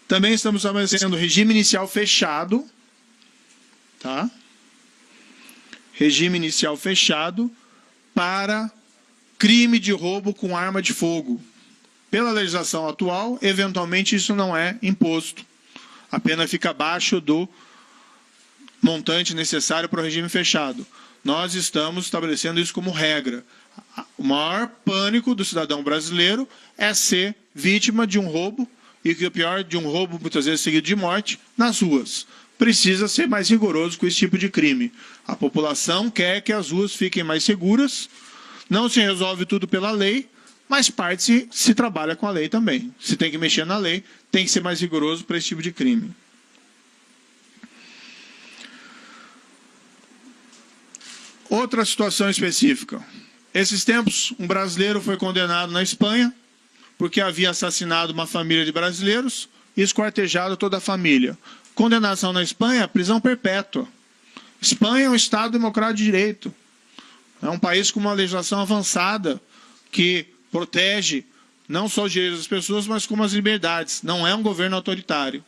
Também estamos estabelecendo regime inicial fechado, tá? Regime inicial fechado para crime de roubo com arma de fogo. Pela legislação atual, eventualmente isso não é imposto. A pena fica abaixo do montante necessário para o regime fechado. Nós estamos estabelecendo isso como regra. O maior pânico do cidadão brasileiro é ser vítima de um roubo, e que o pior, de um roubo muitas vezes seguido de morte, nas ruas. Precisa ser mais rigoroso com esse tipo de crime. A população quer que as ruas fiquem mais seguras, não se resolve tudo pela lei, mas parte se trabalha com a lei também. Se tem que mexer na lei, tem que ser mais rigoroso para esse tipo de crime. Outra situação específica. Esses tempos, um brasileiro foi condenado na Espanha porque havia assassinado uma família de brasileiros e esquartejado toda a família. Condenação na Espanha, prisão perpétua. Espanha é um Estado democrático de direito. É um país com uma legislação avançada que protege não só os direitos das pessoas, mas como as liberdades. Não é um governo autoritário.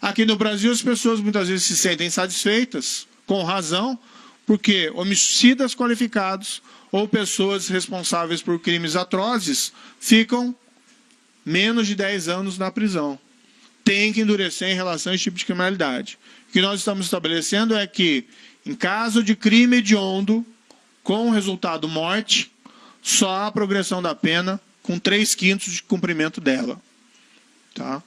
Aqui no Brasil, as pessoas muitas vezes se sentem satisfeitas, com razão, porque homicidas qualificados ou pessoas responsáveis por crimes atrozes ficam menos de 10 anos na prisão. Tem que endurecer em relação a esse tipo de criminalidade. O que nós estamos estabelecendo é que, em caso de crime hediondo, com resultado morte, só há progressão da pena com 3/5 de cumprimento dela. Tá?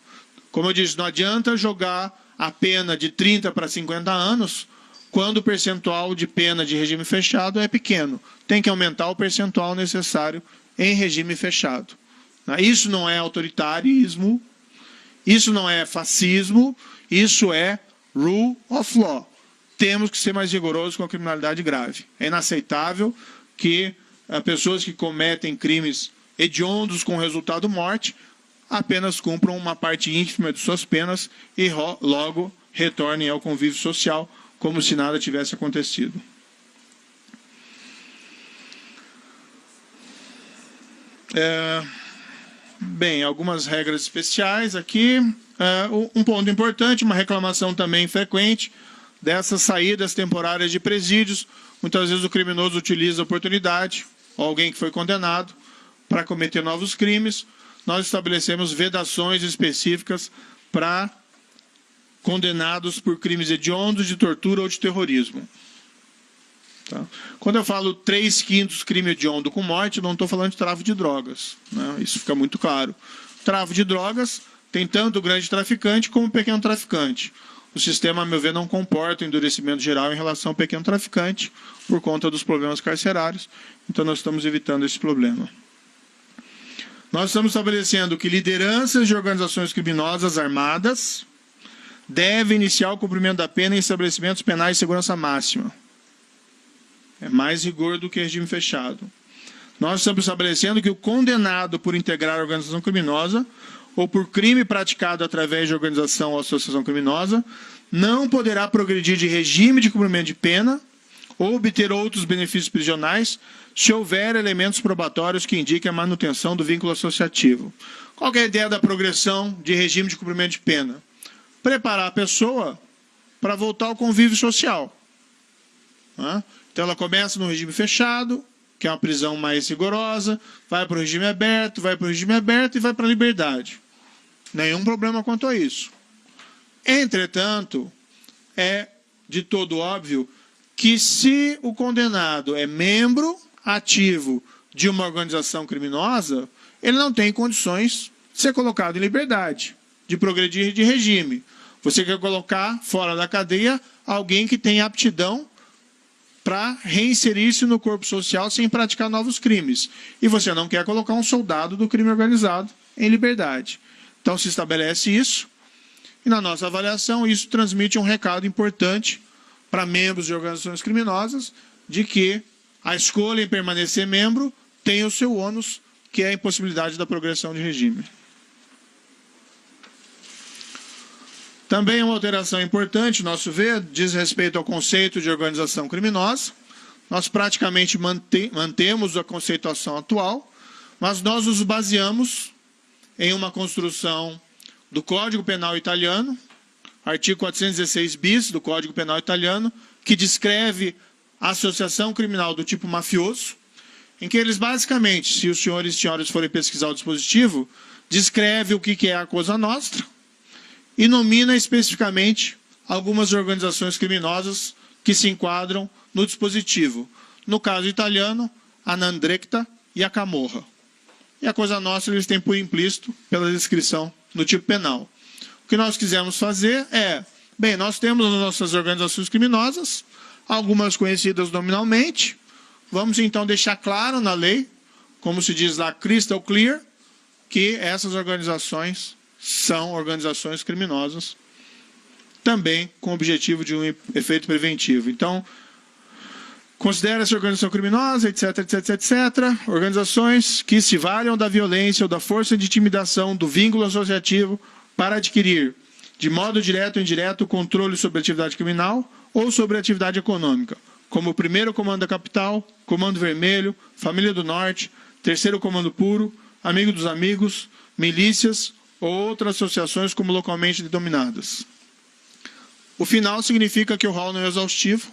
Como eu disse, não adianta jogar a pena de 30 para 50 anos quando o percentual de pena de regime fechado é pequeno. Tem que aumentar o percentual necessário em regime fechado. Isso não é autoritarismo, isso não é fascismo, isso é rule of law. Temos que ser mais rigorosos com a criminalidade grave. É inaceitável que pessoas que cometem crimes hediondos com resultado morte apenas cumpram uma parte ínfima de suas penas e logo retornem ao convívio social como se nada tivesse acontecido. Bem, algumas regras especiais aqui. Um ponto importante, uma reclamação também frequente dessas saídas temporárias de presídios. Muitas vezes o criminoso utiliza a oportunidade, ou alguém que foi condenado, para cometer novos crimes. Nós estabelecemos vedações específicas para condenados por crimes hediondos, de tortura ou de terrorismo. Tá? Quando eu falo 3/5 crime hediondo com morte, não estou falando de tráfico de drogas. Né? Isso fica muito claro. Tráfico de drogas tem tanto o grande traficante como o pequeno traficante. O sistema, a meu ver, não comporta endurecimento geral em relação ao pequeno traficante por conta dos problemas carcerários. Então, nós estamos evitando esse problema. Nós estamos estabelecendo que lideranças de organizações criminosas armadas devem iniciar o cumprimento da pena em estabelecimentos penais de segurança máxima. É mais rigor do que regime fechado. Nós estamos estabelecendo que o condenado por integrar a organização criminosa ou por crime praticado através de organização ou associação criminosa não poderá progredir de regime de cumprimento de pena ou obter outros benefícios prisionais se houver elementos probatórios que indiquem a manutenção do vínculo associativo. Qual que é a ideia da progressão de regime de cumprimento de pena? Preparar a pessoa para voltar ao convívio social. Então ela começa no regime fechado, que é uma prisão mais rigorosa, vai para o regime aberto, vai para o regime aberto e vai para a liberdade. Nenhum problema quanto a isso. Entretanto, é de todo óbvio que se o condenado é membro ativo de uma organização criminosa, ele não tem condições de ser colocado em liberdade, de progredir de regime. Você quer colocar fora da cadeia alguém que tem aptidão para reinserir-se no corpo social sem praticar novos crimes. E você não quer colocar um soldado do crime organizado em liberdade. Então se estabelece isso, e na nossa avaliação isso transmite um recado importante para membros de organizações criminosas, de que a escolha em permanecer membro tem o seu ônus, que é a impossibilidade da progressão de regime. Também uma alteração importante, nosso ver, diz respeito ao conceito de organização criminosa. Nós praticamente mantemos a conceituação atual, mas nós nos baseamos em uma construção do Código Penal italiano, artigo 416 bis do Código Penal italiano, que descreve a associação criminal do tipo mafioso, em que eles basicamente, se os senhores e senhoras forem pesquisar o dispositivo, descreve o que é a Cosa Nostra e nomina especificamente algumas organizações criminosas que se enquadram no dispositivo. No caso italiano, a 'Ndrangheta e a Camorra. E a Cosa Nostra eles têm por implícito pela descrição no tipo penal. O que nós quisemos fazer é, bem, nós temos as nossas organizações criminosas, algumas conhecidas nominalmente, vamos então deixar claro na lei, como se diz lá, crystal clear, que essas organizações são organizações criminosas, também com o objetivo de um efeito preventivo. Então, considera-se organização criminosa, etc, etc, etc, organizações que se valham da violência ou da força de intimidação do vínculo associativo para adquirir, de modo direto ou indireto, o controle sobre a atividade criminal ou sobre a atividade econômica, como o 1º Comando da Capital, Comando Vermelho, Família do Norte, 3º Comando Puro, Amigo dos Amigos, milícias ou outras associações como localmente denominadas. O final significa que o rol não é exaustivo,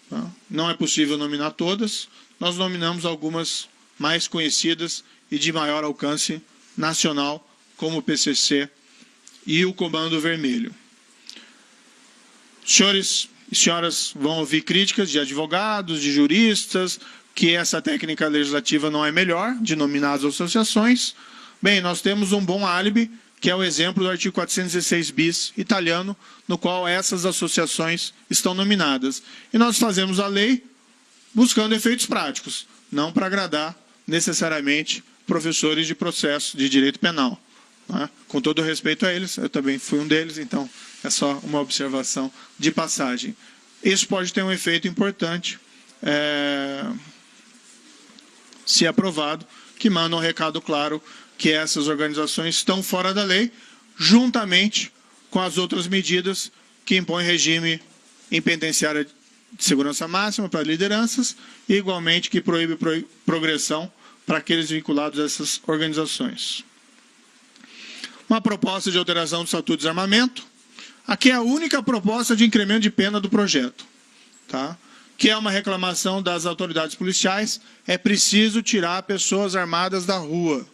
tá? Não é possível nominar todas, nós nominamos algumas mais conhecidas e de maior alcance nacional, como o PCC e o Comando Vermelho. Senhores e senhoras vão ouvir críticas de advogados, de juristas, que essa técnica legislativa não é melhor, de nominar as associações. Bem, nós temos um bom álibi, que é o exemplo do artigo 416 bis italiano, no qual essas associações estão nominadas. E nós fazemos a lei buscando efeitos práticos, não para agradar necessariamente professores de processo de direito penal. Né? Com todo respeito a eles, eu também fui um deles, então é só uma observação de passagem. Isso pode ter um efeito importante, se aprovado, que manda um recado claro que essas organizações estão fora da lei, juntamente com as outras medidas que impõem regime em penitenciária de segurança máxima para lideranças e, igualmente, que proíbe progressão para aqueles vinculados a essas organizações. Uma proposta de alteração do Estatuto de Desarmamento. Aqui é a única proposta de incremento de pena do projeto, tá? Que é uma reclamação das autoridades policiais, é preciso tirar pessoas armadas da rua.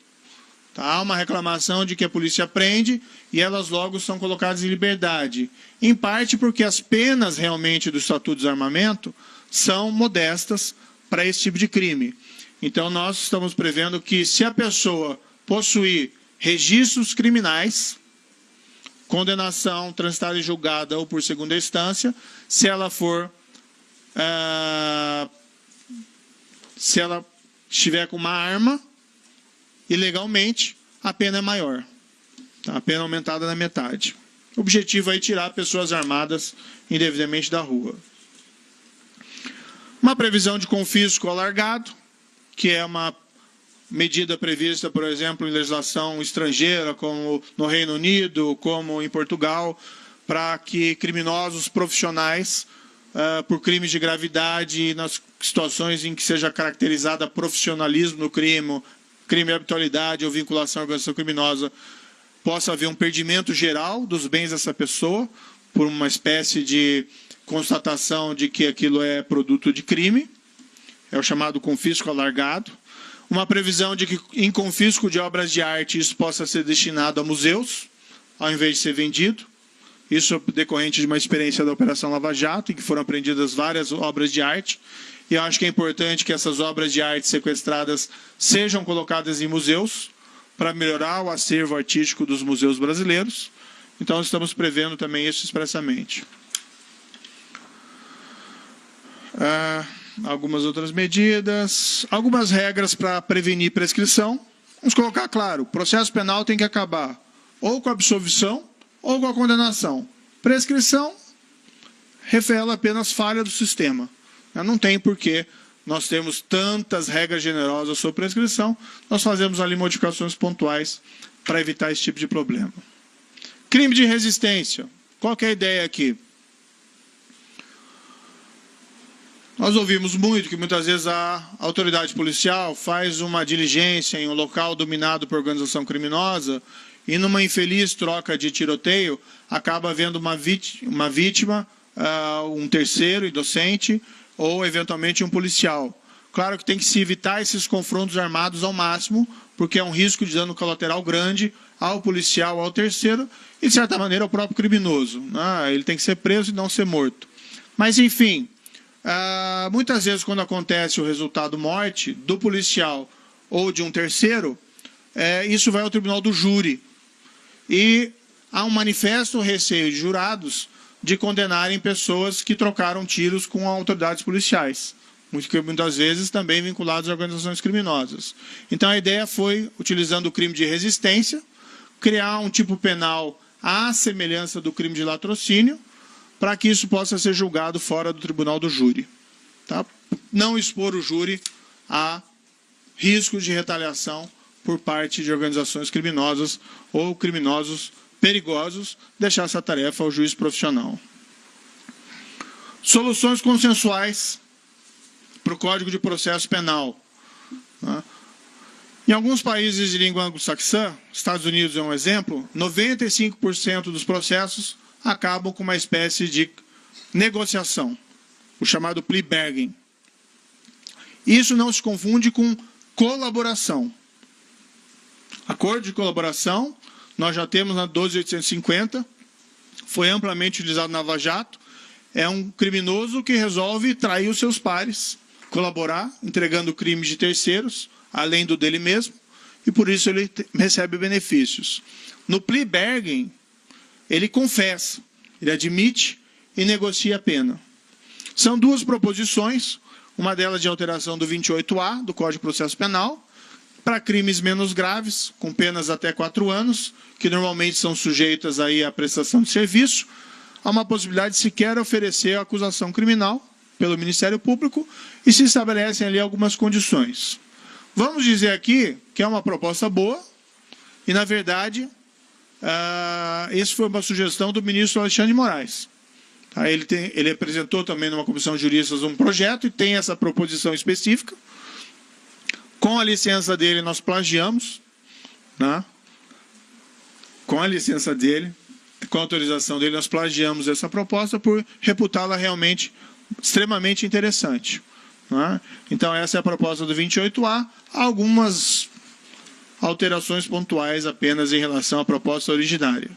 Tá? Há uma reclamação de que a polícia prende e elas logo são colocadas em liberdade. Em parte porque as penas realmente do Estatuto de Desarmamento são modestas para esse tipo de crime. Então nós estamos prevendo que se a pessoa possuir registros criminais, condenação transitada e julgada ou por segunda instância, se ela estiver com uma arma, ilegalmente, a pena é maior. Tá? A pena é aumentada na metade. O objetivo é tirar pessoas armadas indevidamente da rua. Uma previsão de confisco alargado, que é uma medida prevista, por exemplo, em legislação estrangeira, como no Reino Unido, como em Portugal, para que criminosos profissionais, por crimes de gravidade, nas situações em que seja caracterizada profissionalismo no crime, crime de habitualidade ou vinculação à organização criminosa, possa haver um perdimento geral dos bens dessa pessoa, por uma espécie de constatação de que aquilo é produto de crime, é o chamado confisco alargado. Uma previsão de que, em confisco de obras de arte, isso possa ser destinado a museus, ao invés de ser vendido. Isso é decorrente de uma experiência da Operação Lava Jato, em que foram apreendidas várias obras de arte. E eu acho que é importante que essas obras de arte sequestradas sejam colocadas em museus, para melhorar o acervo artístico dos museus brasileiros. Então, estamos prevendo também isso expressamente. Algumas outras medidas, algumas regras para prevenir prescrição. Vamos colocar claro, o processo penal tem que acabar ou com a absolvição ou com a condenação. Prescrição revela apenas falha do sistema. Não tem porquê nós temos tantas regras generosas sobre prescrição, nós fazemos ali modificações pontuais para evitar esse tipo de problema. Crime de resistência. Qual que é a ideia aqui? Nós ouvimos muito que muitas vezes a autoridade policial faz uma diligência em um local dominado por organização criminosa e numa infeliz troca de tiroteio, acaba havendo uma vítima, um terceiro inocente, ou eventualmente um policial. Claro que tem que se evitar esses confrontos armados ao máximo, porque é um risco de dano colateral grande ao policial, ao terceiro, e de certa maneira ao próprio criminoso, né? Ele tem que ser preso e não ser morto. Mas, enfim, muitas vezes quando acontece o resultado morte do policial ou de um terceiro, isso vai ao tribunal do júri. E há um manifesto receio de jurados de condenarem pessoas que trocaram tiros com autoridades policiais, muitas vezes também vinculados a organizações criminosas. Então a ideia foi, utilizando o crime de resistência, criar um tipo penal à semelhança do crime de latrocínio, para que isso possa ser julgado fora do tribunal do júri. Tá? Não expor o júri a riscos de retaliação por parte de organizações criminosas ou criminosos perigosos, deixar essa tarefa ao juiz profissional. Soluções consensuais para o Código de Processo Penal. Né? Em alguns países de língua anglo-saxã, Estados Unidos é um exemplo, 95% dos processos acabam com uma espécie de negociação, o chamado plea bargain. Isso não se confunde com colaboração. Acordo de colaboração, nós já temos na 12.850, foi amplamente utilizado na Lava Jato, é um criminoso que resolve trair os seus pares, colaborar, entregando crimes de terceiros, além do dele mesmo, e por isso ele recebe benefícios. No plea bargain, ele confessa, ele admite e negocia a pena. São duas proposições, uma delas de alteração do 28A do Código de Processo Penal, para crimes menos graves, com penas até 4 anos, que normalmente são sujeitas aí à prestação de serviço, há uma possibilidade de sequer oferecer a acusação criminal pelo Ministério Público e se estabelecem ali algumas condições. Vamos dizer aqui que é uma proposta boa e, na verdade, essa foi uma sugestão do ministro Alexandre de Moraes. Ele apresentou também numa comissão de juristas um projeto e tem essa proposição específica. Com a licença dele, nós plagiamos, né? Com a licença dele, com a autorização dele, nós plagiamos essa proposta por reputá-la realmente extremamente interessante. Né? Então, essa é a proposta do 28A. Há algumas alterações pontuais apenas em relação à proposta originária.